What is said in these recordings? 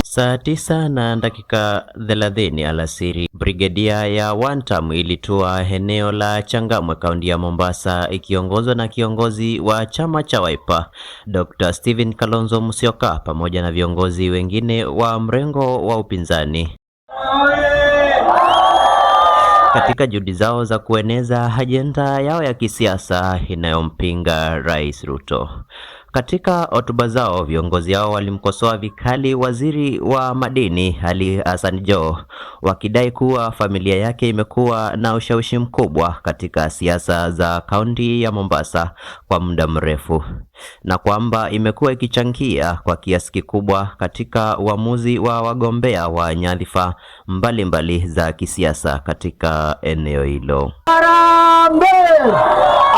Saa 9 na dakika 30 alasiri, brigedia ya Wantam ilitua eneo la Changamwe, kaunti ya Mombasa, ikiongozwa na kiongozi wa chama cha Wiper, Dr. Stephen Kalonzo Musyoka, pamoja na viongozi wengine wa mrengo wa upinzani, katika juhudi zao za kueneza ajenda yao ya kisiasa inayompinga Rais Ruto. Katika hotuba zao, viongozi hao walimkosoa vikali waziri wa madini Ali Hassan Joho, wakidai kuwa familia yake imekuwa na ushawishi mkubwa katika siasa za kaunti ya Mombasa kwa muda mrefu, na kwamba imekuwa ikichangia kwa kiasi kikubwa katika uamuzi wa wagombea wa nyadhifa mbalimbali za kisiasa katika eneo hilo.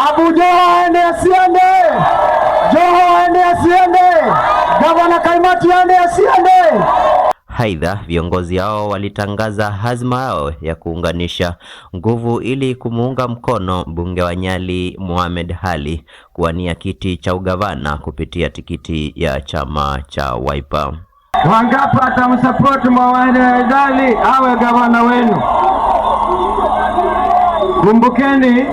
Abu Joho ende asiende, Joho ende asiende, Gavana Kaimati ende asiende. Aidha, viongozi hao walitangaza hazma yao ya kuunganisha nguvu ili kumuunga mkono mbunge wa Nyali Mohamed Ali kuwania kiti cha ugavana kupitia tikiti ya chama cha Wiper. Wangapi atamsupport Mohamed Ali awe gavana wenu? Kumbukeni,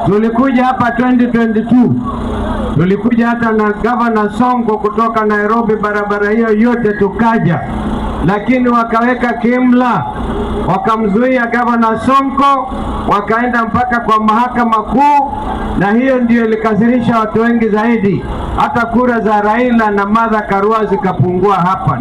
tulikuja hapa 2022. Tulikuja hata na Governor Sonko kutoka Nairobi, barabara hiyo yote tukaja, lakini wakaweka kimla, wakamzuia Governor Sonko, wakaenda mpaka kwa mahakama kuu, na hiyo ndio ilikasirisha watu wengi zaidi. Hata kura za Raila na Martha Karua zikapungua hapa.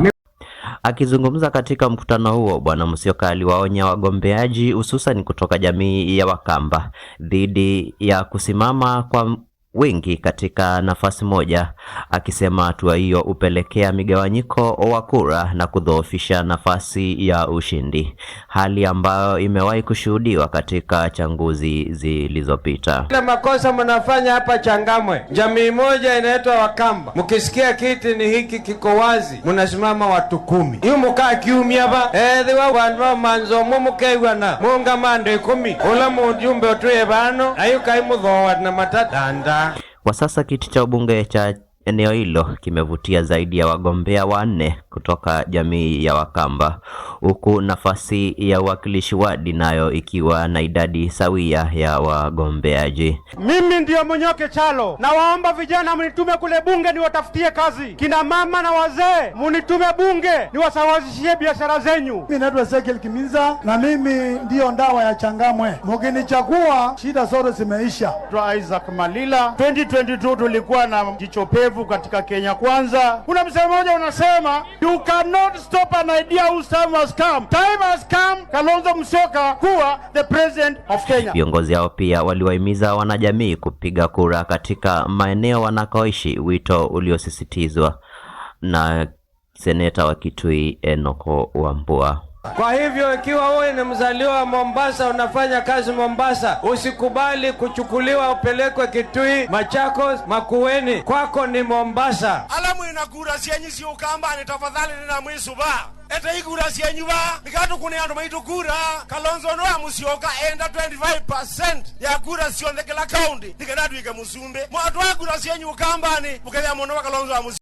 Akizungumza katika mkutano huo, Bwana Musyoka aliwaonya wagombeaji hususan kutoka jamii ya Wakamba dhidi ya kusimama kwa wengi katika nafasi moja, akisema hatua hiyo upelekea migawanyiko wa kura na kudhoofisha nafasi ya ushindi, hali ambayo imewahi kushuhudiwa katika chaguzi zilizopita. Ile makosa mnafanya hapa Changamwe, jamii moja inaitwa Wakamba, mkisikia kiti ni hiki kiko wazi, mnasimama watu 10. Hiyo mkaa kiumia ba thiwa wanwa manzo mumukeiwana munga mande 10 ula mujumbe otwe bano ayo kai mudhoa na matatanda. Kwa sasa kiti cha ubunge cha eneo hilo kimevutia zaidi ya wagombea 4 kutoka jamii ya Wakamba, huku nafasi ya uwakilishi wadi nayo ikiwa na idadi sawia ya wagombeaji. Mimi ndio Munyoke Chalo, na waomba vijana mnitume kule bunge niwatafutie kazi, kina mama na wazee mnitume bunge niwasawazishie biashara zenyu. Mimi naitwa Ezekiel Kiminza na mimi ndio ndawa ya Changamwe. Mkinichagua shida zote zimeisha. Isaac Malila, 2022 tulikuwa na jicho pevu katika Kenya Kwanza. Kuna msemo mmoja unasema, you cannot stop an idea whose time has come. Time has come Kalonzo Musyoka kuwa the president of Kenya. Viongozi hao pia waliwahimiza wanajamii kupiga kura katika maeneo wanakoishi, wito uliosisitizwa na seneta wa Kitui Enoch Wambua. Kwa hivyo ikiwa wewe ni mzaliwa wa Mombasa, unafanya kazi Mombasa, usikubali kuchukuliwa upelekwe Kitui, Machakos, Makueni. Kwako ni Mombasa. Alamu inakura sienyi si Ukambani, tafadhali nina mwisu ba. Eta ikura sienyi ba. Nikatu kuniandu maitu kura. Kalonzo Noa Musyoka enda 25% ya kura siondekela county. Nikenadu ike Musumbe. Mwatu wa kura sienyi Ukambani. Mukethia mwono wa Kalonzo wa Musyoka.